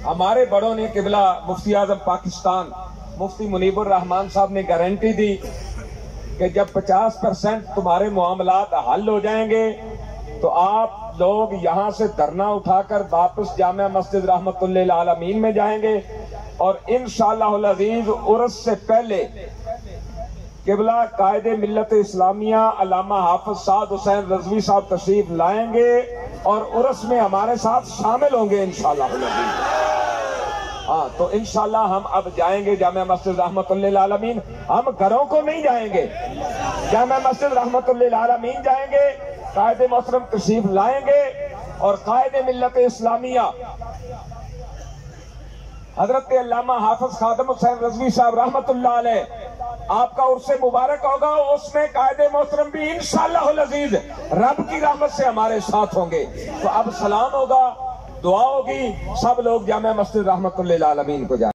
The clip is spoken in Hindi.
हमारे बड़ों ने किबला मुफ्ती आजम पाकिस्तान मुफ्ती मुनीबुर रहमान साहब ने गारंटी दी कि जब 50% तुम्हारे मामलात हल हो जाएंगे तो आप लोग यहाँ से धरना उठाकर वापस जामिया मस्जिद रहमतुल्लिल आलमीन में जाएंगे और इंशाअल्लाह अज़ीज उर्स से पहले किबला कायदे मिल्लत इस्लामिया अल्लामा हाफिज साद हुसैन रज़वी साहब तशरीफ लाएंगे और उर्स में हमारे साथ शामिल होंगे इंशाअल्लाह अज़ीज। हाँ, तो इंशाअल्लाह हम अब जाएंगे जामिया मस्जिद रहमतुल्लिल आलमीन। हम घरों को नहीं जाएंगे, जामिया मस्जिद रहमतुल्लिल आलमीन जाएंगे, कायदे मोहतरम तशरीफ लाएंगे और कायदे मिल्लत इस्लामिया हजरत अल्लामा हाफिज खादिम हुसैन रज़वी साहब रहमतुल्लाह अलैह आपका उर्से मुबारक होगा, उसमें कायदे मोहतरम भी इंशाअल्लाह अज़ीज रब की रहमत से हमारे साथ होंगे। तो अब सलाम होगा, दुआ होगी, सब लोग जामिया मस्जिद रहमतुल्लिल आलमीन को जाएं।